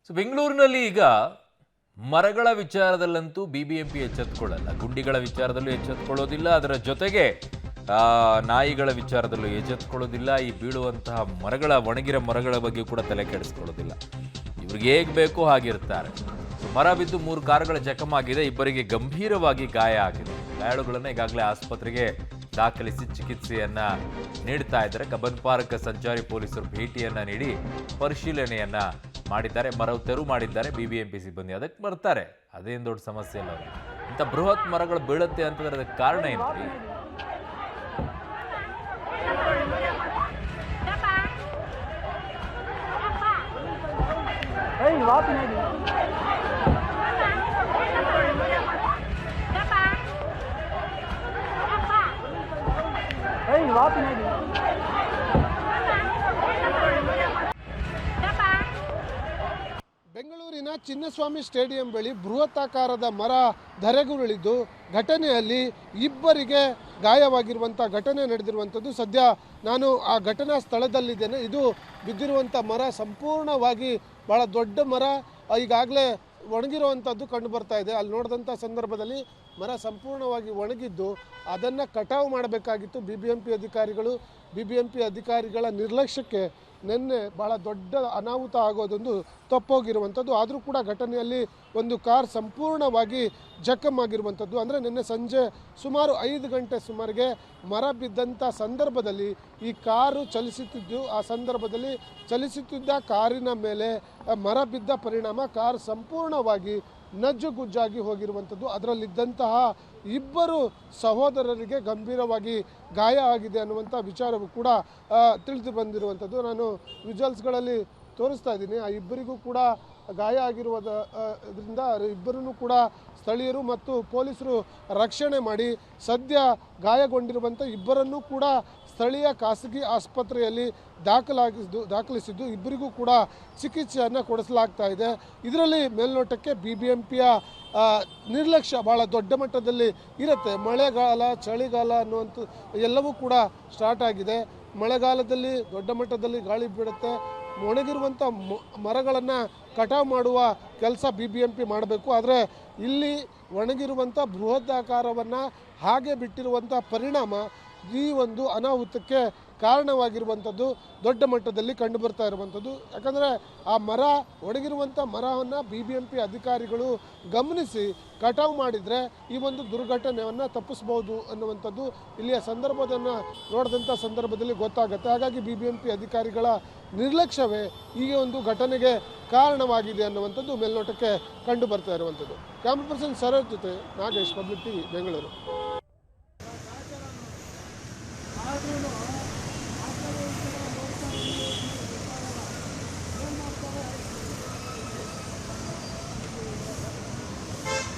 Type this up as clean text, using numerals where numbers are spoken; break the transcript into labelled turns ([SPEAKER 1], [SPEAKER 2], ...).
[SPEAKER 1] So ಬೆಂಗಳೂರಿನಲ್ಲಿ ಈಗ ಮರಗಳ ವಿಚಾರದಲ್ಲಂತೂ ಬಿಬಿಎಂಪಿ ಎಚ್ಚೆತ್ತುಕೊಳ್ಳಲ್ಲ, ಗುಂಡಿಗಳ ವಿಚಾರದಲ್ಲೂ ಎಚ್ಚೆತ್ತುಕೊಳ್ಳೋದಿಲ್ಲ, ಅದರ ಜೊತೆಗೆ ನಾಯಿಗಳ ವಿಚಾರದಲ್ಲೂ ಎಚ್ಚೆತ್ತುಕೊಳ್ಳೋದಿಲ್ಲ, ಈ ಬೀಳುವಂತಹ ಮರಗಳ ಒಣಗಿರೋ ಮರಗಳ ಬಗ್ಗೆ ಕೂಡ ತಲೆ ಕೆಡಿಸ್ಕೊಳ್ಳೋದಿಲ್ಲ. ಇವ್ರಿಗೆ ಹೇಗೆ ಬೇಕೋ ಹಾಗಿರ್ತಾರೆ. ಮರ ಬಿದ್ದು 3 ಕಾರುಗಳ ಜಖಮಾಗಿದೆ, ಇಬ್ಬರಿಗೆ ಗಂಭೀರವಾಗಿ ಗಾಯ ಆಗಿದೆ. ಗಾಯಾಳುಗಳನ್ನು ಈಗಾಗಲೇ ಆಸ್ಪತ್ರೆಗೆ ದಾಖಲಿಸಿ ಚಿಕಿತ್ಸೆಯನ್ನ ನೀಡ್ತಾ ಇದ್ದಾರೆ. ಕಬ್ಬನ್ ಪಾರ್ಕ್ ಸಂಚಾರಿ ಪೊಲೀಸರು ಭೇಟಿಯನ್ನ ನೀಡಿ ಪರಿಶೀಲನೆಯನ್ನ ಮಾಡಿದ್ದಾರೆ. ಮರ ತೆರವು ಮಾಡಿದ್ದಾರೆ ಬಿಬಿಎಂಪಿ ಸಿಬ್ಬಂದಿ. ಅದಕ್ಕೆ ಬರ್ತಾರೆ, ಅದೇನು ದೊಡ್ಡ ಸಮಸ್ಯೆ ಇಲ್ಲ. ಅವರು ಇಂಥ ಬೃಹತ್ ಮರಗಳು ಬೀಳುತ್ತೆ ಅಂತಂದ್ರೆ ಅದಕ್ಕೆ ಕಾರಣ ಏನ್ರಿ?
[SPEAKER 2] ಬೆಂಗಳೂರಿನ ಚಿನ್ನಸ್ವಾಮಿ ಸ್ಟೇಡಿಯಂ ಬಳಿ ಬೃಹತ್ತಾಕಾರದ ಮರ ಧರೆಗುರುಳಿದ್ದು ಘಟನೆಯಲ್ಲಿ ಇಬ್ಬರಿಗೆ ಗಾಯವಾಗಿರುವಂಥ ಘಟನೆ ನಡೆದಿರುವಂಥದ್ದು. ಸದ್ಯ ನಾನು ಆ ಘಟನಾ ಸ್ಥಳದಲ್ಲಿದ್ದೇನೆ. ಇದು ಬಿದ್ದಿರುವಂಥ ಮರ ಸಂಪೂರ್ಣವಾಗಿ ಭಾಳ ದೊಡ್ಡ ಮರ, ಈಗಾಗಲೇ ಒಣಗಿರುವಂಥದ್ದು ಕಂಡು ಬರ್ತಾ ಇದೆ. ಅಲ್ಲಿ ನೋಡಿದಂಥ ಸಂದರ್ಭದಲ್ಲಿ ಮರ ಸಂಪೂರ್ಣವಾಗಿ ಒಣಗಿದ್ದು ಅದನ್ನು ಕಟಾವು ಮಾಡಬೇಕಾಗಿತ್ತು. ಬಿಬಿಎಂಪಿ ಅಧಿಕಾರಿಗಳ ನಿರ್ಲಕ್ಷ್ಯಕ್ಕೆ ನಿನ್ನೆ ಭಾಳ ದೊಡ್ಡ ಅನಾಹುತ ಆಗೋದೊಂದು ತಪ್ಪೋಗಿರುವಂಥದ್ದು. ಆದರೂ ಕೂಡ ಘಟನೆಯಲ್ಲಿ ಒಂದು ಕಾರ್ ಸಂಪೂರ್ಣವಾಗಿ ಜಖಮಾಗಿರುವಂಥದ್ದು. ಅಂದರೆ ನಿನ್ನೆ ಸಂಜೆ ಸುಮಾರು 5 ಗಂಟೆ ಸುಮಾರಿಗೆ ಮರ ಬಿದ್ದಂಥ ಸಂದರ್ಭದಲ್ಲಿ ಈ ಕಾರು ಚಲಿಸುತ್ತಿದ್ದು, ಆ ಸಂದರ್ಭದಲ್ಲಿ ಚಲಿಸುತ್ತಿದ್ದ ಕಾರಿನ ಮೇಲೆ ಮರ ಬಿದ್ದ ಪರಿಣಾಮ ಕಾರ್ ಸಂಪೂರ್ಣವಾಗಿ ನಜ್ಜುಗುಜ್ಜಾಗಿ ಹೋಗಿರುವಂಥದ್ದು. ಅದರಲ್ಲಿದ್ದಂತಹ ಇಬ್ಬರು ಸಹೋದರರಿಗೆ ಗಂಭೀರವಾಗಿ ಗಾಯ ಆಗಿದೆ ಅನ್ನುವಂಥ ವಿಚಾರವೂ ಕೂಡ ತಿಳಿದು ಬಂದಿರುವಂಥದ್ದು. ನಾನು ವಿಜುವಲ್ಸ್ಗಳಲ್ಲಿ ತೋರಿಸ್ತಾ ಇದ್ದೀನಿ. ಆ ಇಬ್ಬರಿಗೂ ಕೂಡ ಗಾಯ ಆಗಿರುವುದರಿಂದ ಇಬ್ಬರನ್ನು ಕೂಡ ಸ್ಥಳೀಯರು ಮತ್ತು ಪೊಲೀಸರು ರಕ್ಷಣೆ ಮಾಡಿ ಸದ್ಯ ಗಾಯಗೊಂಡಿರುವಂಥ ಇಬ್ಬರನ್ನೂ ಕೂಡ ಸ್ಥಳೀಯ ಖಾಸಗಿ ಆಸ್ಪತ್ರೆಯಲ್ಲಿ ದಾಖಲಿಸಿದ್ದು ಇಬ್ಬರಿಗೂ ಕೂಡ ಚಿಕಿತ್ಸೆಯನ್ನು ಕೊಡಿಸಲಾಗ್ತಾ ಇದೆ. ಇದರಲ್ಲಿ ಮೇಲ್ನೋಟಕ್ಕೆ ಬಿಬಿಎಂಪಿಯ ನಿರ್ಲಕ್ಷ್ಯ ಭಾಳ ದೊಡ್ಡ ಮಟ್ಟದಲ್ಲಿ ಇರುತ್ತೆ. ಮಳೆಗಾಲ, ಚಳಿಗಾಲ ಅನ್ನುವಂಥ ಎಲ್ಲವೂ ಕೂಡ ಸ್ಟಾರ್ಟ್ ಆಗಿದೆ. ಮಳೆಗಾಲದಲ್ಲಿ ದೊಡ್ಡ ಮಟ್ಟದಲ್ಲಿ ಗಾಳಿ ಬೀಳುತ್ತೆ. ಒಣಗಿರುವಂಥ ಮರಗಳನ್ನು ಕಟಾವು ಮಾಡುವ ಕೆಲಸ ಬಿಬಿಎಂಪಿ ಮಾಡಬೇಕು. ಆದರೆ ಇಲ್ಲಿ ಒಣಗಿರುವಂಥ ಬೃಹದಾಕಾರವನ್ನು ಹಾಗೆ ಬಿಟ್ಟಿರುವಂಥ ಪರಿಣಾಮ ಈ ಒಂದು ಅನಾಹುತಕ್ಕೆ ಕಾರಣವಾಗಿರುವಂಥದ್ದು ದೊಡ್ಡ ಮಟ್ಟದಲ್ಲಿ ಕಂಡು ಬರ್ತಾ ಇರುವಂಥದ್ದು. ಯಾಕಂದರೆ ಆ ಮರ ಒಣಗಿರುವಂಥ ಮರವನ್ನು ಬಿಬಿಎಂಪಿ ಅಧಿಕಾರಿಗಳು ಗಮನಿಸಿ ಕಟಾವು ಮಾಡಿದರೆ ಈ ಒಂದು ದುರ್ಘಟನೆಯನ್ನು ತಪ್ಪಿಸ್ಬೋದು ಅನ್ನುವಂಥದ್ದು ಇಲ್ಲಿಯ ಸಂದರ್ಭವನ್ನು ನೋಡಿದಂಥ ಸಂದರ್ಭದಲ್ಲಿ ಗೊತ್ತಾಗುತ್ತೆ. ಹಾಗಾಗಿ ಬಿಬಿಎಂಪಿ ಅಧಿಕಾರಿಗಳ ನಿರ್ಲಕ್ಷ್ಯವೇ ಈ ಒಂದು ಘಟನೆಗೆ ಕಾರಣವಾಗಿದೆ ಅನ್ನುವಂಥದ್ದು ಮೇಲ್ನೋಟಕ್ಕೆ ಕಂಡು ಬರ್ತಾ ಇರುವಂಥದ್ದು. ಕ್ಯಾಮ್ರಾ ಪರ್ಸನ್ ಸರೋಜ್ ಜೊತೆ ನಾಗೇಶ್, ಪಬ್ಲಿಕ್ ಟಿವಿ, ಬೆಂಗಳೂರು.